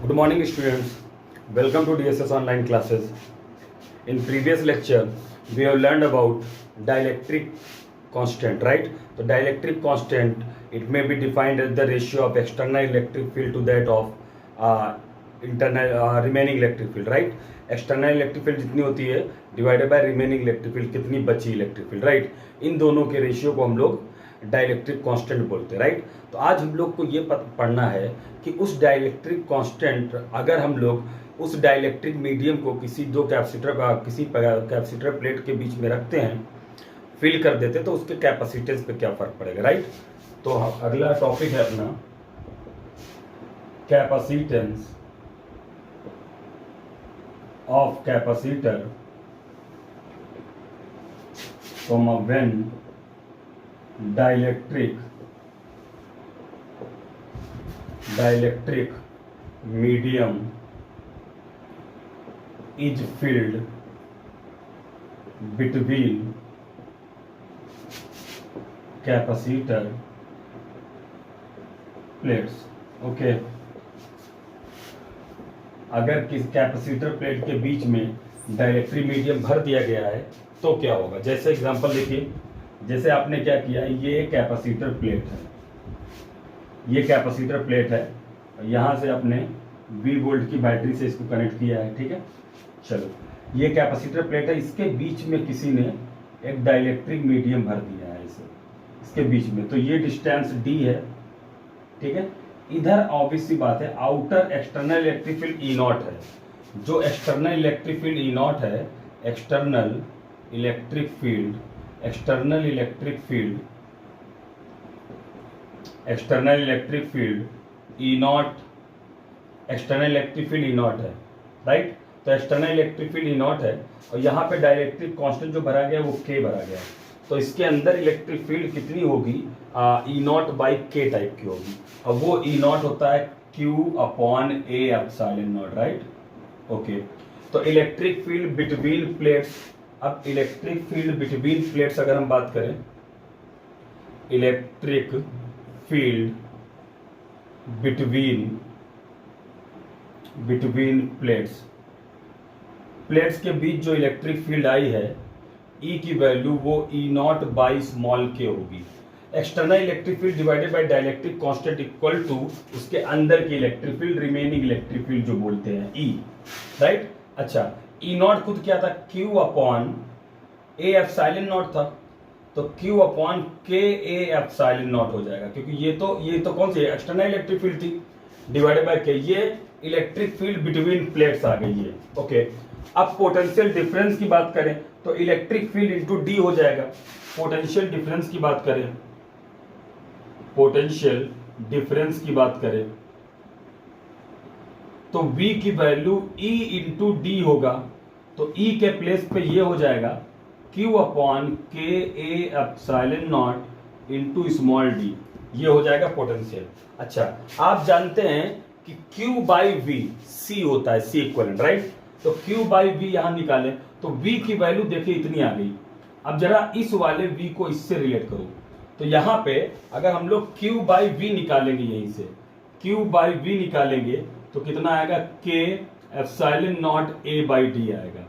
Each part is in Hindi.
Good morning, students. Welcome to DSS online classes. In previous lecture, we have learned about dielectric constant, right? So dielectric constant, it may be defined as the ratio of external electric field to that of internal remaining electric field, right? External electric field जितनी होती है divided by remaining electric field कितनी बची इलेक्ट्रिक फील्ड, राइट? इन दोनों के रेशियो को हम लोग डाइलेक्ट्रिक कांस्टेंट बोलते हैं, राइट? तो आज हम लोग को ये पढ़ना है कि उस डाइलेक्ट्रिक कांस्टेंट अगर हम लोग उस डाइलेक्ट्रिक मीडियम को किसी कैपेसिटर प्लेट के बीच में रखते हैं, फिल कर देते हैं, तो उसके कैपेसिटेंस पे क्या फर्क पड़ेगा, राइट? तो अगला टॉपिक है अपना capacitance of capacitor when dielectric medium is filled between capacitor plates. Okay, अगर किस कैपेसिटर प्लेट के बीच में डाइलेक्ट्रिक मीडियम भर दिया गया है तो क्या होगा? जैसे एग्जांपल देखिए, जैसे आपने क्या किया, ये कैपेसिटर प्लेट है, ये कैपेसिटर प्लेट है, यहाँ से आपने 20 वोल्ट की बैटरी से इसको कनेक्ट किया है, ठीक है? चलो, ये कैपेसिटर प्लेट है, इसके बीच में किसी ने एक डाइलेक्ट्रिक मीडियम भर दिया है इसके बीच में, तो ये डिस्टेंस डी है, ठीक है? इधर ऑब्वियस सी बात है outer external electric field E naught है, जो external electric field E naught है, external electric field E naught, external electric field E naught है, राइट? तो external electric field E naught है और यहाँ पे डाइलेक्ट्रिक कांस्टेंट जो भरा गया है वो के भरा गया है, तो इसके अंदर इलेक्ट्रिक फील्ड कितनी होगी? ई नॉट बाई के टाइप की होगी, और वो ई नॉट होता है Q upon a epsilon not, right? Okay, तो इलेक्ट्रिक फील्ड बिटवीन प्लेट्स, अब इलेक्ट्रिक फील्ड बिटवीन प्लेट्स अगर हम बात करें, इलेक्ट्रिक फील्ड बिटवीन प्लेट्स के बीच जो इलेक्ट्रिक फील्ड आई है, E की वैल्यू वो ई नॉट बाई स्मॉल के होगी। External electric field divided by dielectric constant equal to उसके अंदर की electric field, remaining electric field जो बोलते हैं E, राइट? अच्छा, ई नॉट खुद क्या था? Q upon a epsilon not था, तो Q अपॉन के ए एप्सिलॉन नॉट हो जाएगा, क्योंकि ये तो कौन सी एक्सटर्नल इलेक्ट्रिक फील्ड थी, डिवाइडेड बाय के, ये इलेक्ट्रिक फील्ड बिटवीन प्लेट्स आ गई है। ओके, अब पोटेंशियल डिफरेंस की बात करें तो इलेक्ट्रिक फील्ड इंटू डी हो जाएगा। पोटेंशियल डिफरेंस की बात करें तो V की वैल्यू E इंटू डी होगा, तो E के प्लेस पे ये हो जाएगा Q अपॉन के ए epsilon not into small D, ये हो जाएगा पोटेंशियल। अच्छा, आप जानते हैं कि Q बाई वी C होता है, C इक्विवेलेंट, राइट? तो Q बाई वी यहां निकालें तो V की वैल्यू देखिए इतनी आ गई। अब जरा इस वाले V को इससे रिलेट करो, तो यहां पे अगर हम लोग Q बाई वी निकालेंगे, यहीं से Q बाई वी निकालेंगे तो कितना आएगा? K epsilon not A by D आएगा,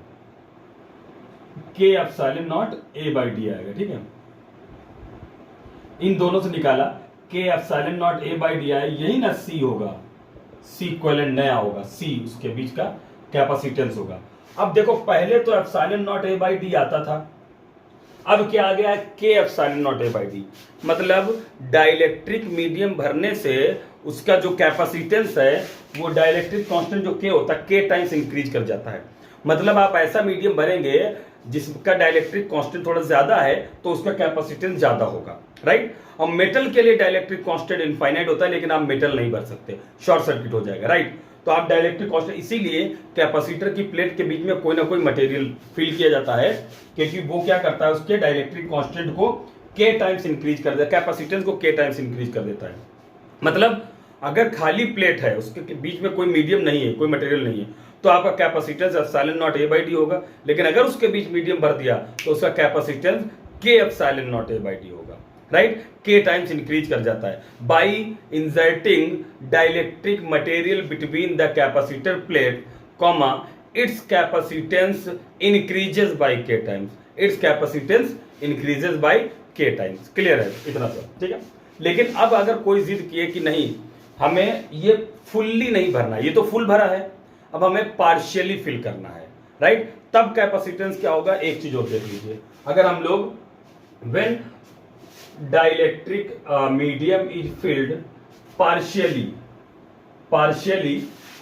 K epsilon not A by D आएगा, ठीक है? इन दोनों से निकाला, K epsilon not A by D आया, यही ना C होगा, C इक्विवेलेंट नया होगा, C उसके बीच का कैपेसिटेंस होगा। अब देखो, पहले तो epsilon naught A by D आता था, अब क्या आ गया है? के epsilon naught A by D. मतलब डाइलेक्ट्रिक मीडियम भरने से उसका जो कैपेसिटेंस है वो डाइलेक्ट्रिक कांस्टेंट जो के होता है, के टाइम्स इंक्रीज कर जाता है। मतलब आप ऐसा मीडियम भरेंगे जिसका डाइलेक्ट्रिक कांस्टेंट थोड़ा ज्यादा है तो उसका कैपेसिटेंस ज्यादा होगा, राइट? और मेटल के लिए डाइलेक्ट्रिक कांस्टेंट इनफाइनाइट होता है, लेकिन आप मेटल नहीं भर सकते, शॉर्ट सर्किट हो जाएगा, राइट? तो आप डाइलेक्ट्रिक कांस्टेंट, इसीलिए कैपेसिटर की प्लेट के बीच में कोई ना कोई मटेरियल फिल किया जाता है, क्योंकि वो क्या करता है, उसके डाइलेक्ट्रिक कांस्टेंट को के टाइम्स इंक्रीज कर देता है, कैपेसिटेंस को के टाइम्स इंक्रीज कर देता है। मतलब अगर खाली प्लेट है, उसके बीच में कोई मीडियम नहीं है, कोई मटेरियल नहीं है, तो आपका capacitance epsilon naught A by D होगा। लेकिन अगर उसके बीच मीडियम भर दिया तो उसका capacitance K epsilon naught A by D होगा। राइट, के टाइम्स इंक्रीज कर जाता है by inserting dielectric material between the capacitor plate comma its capacitance increases by K times, its capacitance increases by K times. Clear है इतना सब, ठीक है। लेकिन अब अगर कोई जिद किए कि नहीं हमें ये फुल्ली नहीं भरना, ये तो फुल भरा है, अब हमें पार्शियली फिल करना है, राइट, तब कैपेसिटेंस क्या होगा, एक चीज और देख लीजिए। अगर हम लोग when dielectric medium is filled partially,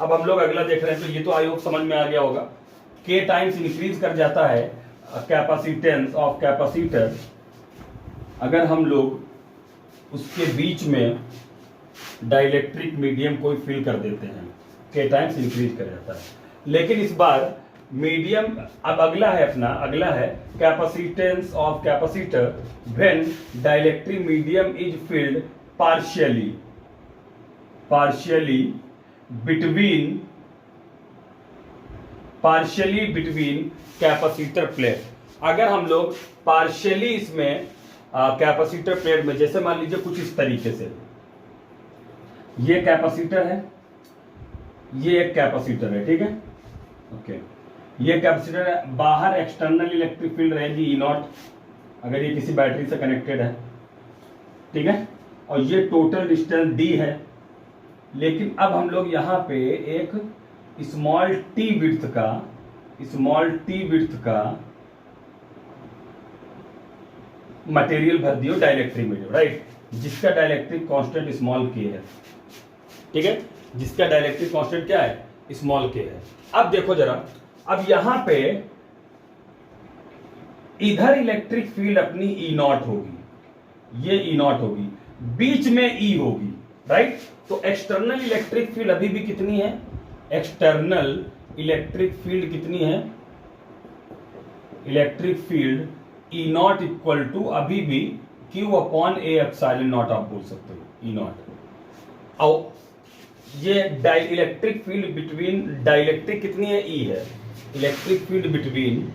अब हम लोग अगला देख रहे हैं, तो ये तो आई होप समझ में आ गया होगा। के टाइम्स इंक्रीज कर जाता है कैपेसिटेंस ऑफ कैपेसिटर, अगर हम लोग उसके बीच में डाइलेक्ट्रिक मीडियम को फिल कर देते हैं, के टाइम्स इंक्रीज कर जाता है। लेकिन इस बार मीडियम, अब अगला है अपना, अगला है capacitance of capacitor when dielectric medium is filled partially between capacitor plate. अगर हम लोग पार्शियली इसमें कैपेसिटर प्लेट में, जैसे मान लीजिए कुछ इस तरीके से, ये कैपेसिटर है, ये एक कैपेसिटर है, ठीक है, ओके, ये कैपेसिटर है, बाहर एक्सटर्नल इलेक्ट्रिक फील्ड रहेगी ई नॉट, अगर ये किसी बैटरी से कनेक्टेड है, ठीक है, और ये टोटल डिस्टेंस डी है। लेकिन अब हम लोग यहां पे एक स्मॉल टी विड्थ का मटेरियल भर दियो डाइलेक्ट्रिक मीडियम, राइट, जिसका डाइलेक्ट्रिक कांस्टेंट स्मॉल के है, ठीक है, जिसका डाइलेक्ट्रिक कांस्टेंट क्या है, स्मॉल के है। अब देखो जरा, अब यहां पे इधर इलेक्ट्रिक फील्ड अपनी ई नॉट होगी, ये ई नॉट होगी, बीच में ई होगी, राइट, तो एक्सटर्नल इलेक्ट्रिक फील्ड अभी भी कितनी है, एक्सटर्नल इलेक्ट्रिक फील्ड कितनी है, electric field E naught equal to अभी भी Q upon a epsilon naught आप बोल सकते हो, ई नॉट। और ये इलेक्ट्रिक फील्ड बिटवीन, डाइलेक्ट्रिक कितनी है, ई है, इलेक्ट्रिक फील्ड बिटवीन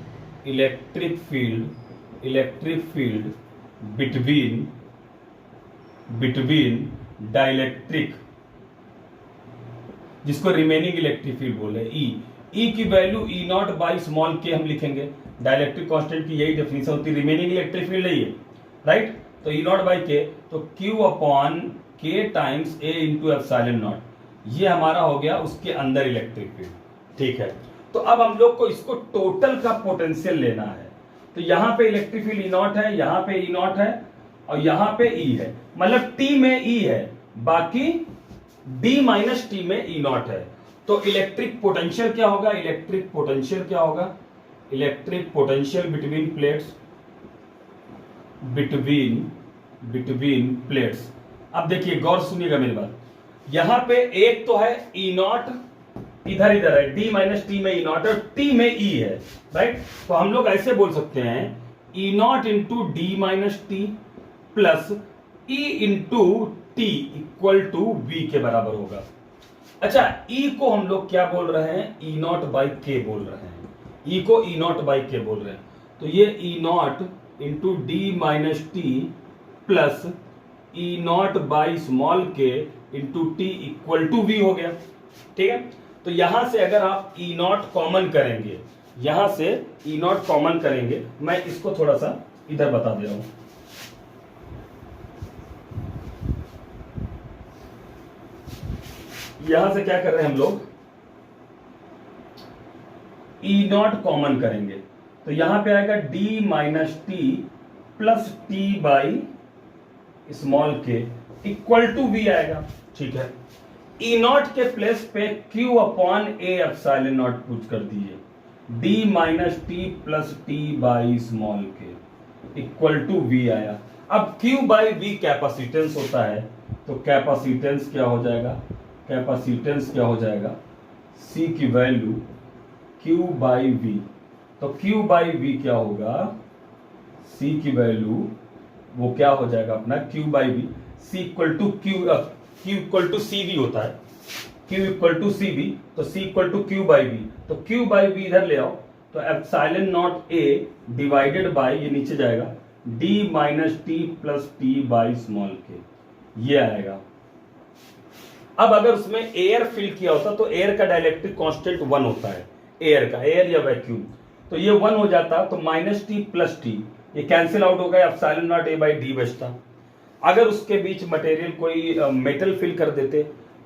डाइलेक्ट्रिक, जिसको रिमेनिंग इलेक्ट्रिक फील्ड बोल रहे हैं, ई की value E naught by small के हम लिखेंगे, डाइलेक्ट्रिक कांस्टेंट की यही डेफिनेशन होती है, रिमेनिंग इलेक्ट्रिक फील्ड है ये, राइट, तो ई नॉट बाई के, तो क्यू अपॉन के times A into epsilon not, ये हमारा हो गया उसके अंदर इलेक्ट्रिक फील्ड, ठीक है। तो अब हम लोग को इसको टोटल का पोटेंशियल लेना है, तो यहां पे इलेक्ट्रिक फील्ड ई नॉट है, यहां पे ई नॉट है, और यहां पे ई है, मतलब टी में ई है, बाकी डी माइनस टी में ई नॉट है। तो इलेक्ट्रिक पोटेंशियल क्या होगा, electric potential between plates, between plates. अब देखिए गौर सुनिएगा मेरी बात, यहां पे एक तो है ई नॉट, इधर है, डी माइनस टी में ई नॉट और टी में ई है, राइट, तो हम लोग ऐसे बोल सकते हैं E naught into D minus T plus E into T equal to V के बराबर होगा। अच्छा, ई को हम लोग क्या बोल रहे हैं, ई नॉट बाई के बोल रहे हैं, ई को ई नॉट बाई के बोल रहे हैं, तो ये E naught into D minus T plus E naught by small K into T equal to V हो गया, ठीक है। तो यहां से अगर आप ई नॉट कॉमन करेंगे, यहां से ई नॉट कॉमन करेंगे, मैं इसको थोड़ा सा इधर बता दे रहा हूं, यहां से क्या कर रहे हैं हम लोग, ई नॉट कॉमन करेंगे, तो यहां पे आएगा D minus T plus T by small के इक्वल टू वी आएगा, ठीक है। ई नॉट के प्लेस पे Q upon a epsilon not put कर दीजिए, D minus T plus T by small के इक्वल टू वी आया। अब क्यू बाई वी कैपेसिटेंस होता है, तो कैपेसिटेंस क्या हो जाएगा, सी की वैल्यू क्यू बाई वी, तो क्यू बाई वी क्या होगा, सी की वैल्यू वो क्या हो जाएगा अपना Q by V, C equal to Q equal to C V होता है, Q equal to C V, तो C equal to Q by V, तो क्यू बाई वी इधर ले आओ, तो epsilon naught A divided by, ये नीचे जाएगा, D minus T plus T by small K, ये आएगा। अब अगर उसमें एयर फिल किया होता तो एयर का डाइलेक्ट्रिक कांस्टेंट 1 होता है, एयर या वैक्यूम, तो ये 1 हो जाता, तो माइनस टी प्लस टी ये कैंसिल आउट हो गया, epsilon naught A by D बचता। अगर उसके बीच मटेरियल कोई मेटल फिल कर देते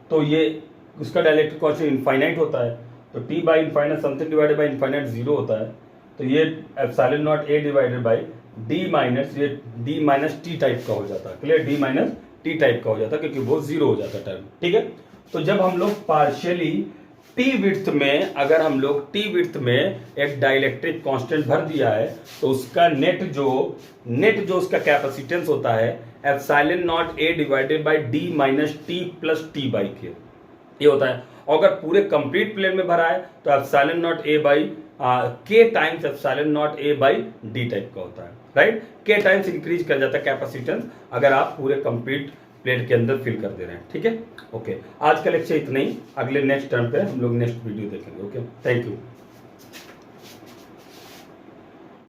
तो ये उसका डाइलेक्ट्रिक कांस्टेंट इनफाइनाइट होता है, तो T by infinite something divided by infinite 0 होता है, तो ये epsilon naught A divided by D minus, ये डी माइनस टी टाइप का हो जाता है, clear, D minus T type का हो जाता है क्योंकि वो 0 हो जाता है टर्म, ठीक है। तो जब हम लोग पार्शियली टी विड्थ में, अगर हम लोग टी विड्थ में एक डाइलेक्ट्रिक कांस्टेंट भर दिया है तो उसका नेट जो उसका कैपेसिटेंस होता है epsilon naught A divided by D minus T plus T by के, ये होता है। और अगर पूरे कंप्लीट प्लेन में भरा है तो epsilon naught A by K times epsilon naught A by D type का होता है, राइट। के टाइम्स इंक्रीज कर जाता है कैपेसिटेंस अगर आप पूरे कंप्लीट प्लेट के अंदर फिल कर दे रहे हैं, ठीक है। ओके, आज का लेक्चर इतना ही, अगले नेक्स्ट टर्म पे हम लोग नेक्स्ट वीडियो देखेंगे। Okay, thank you.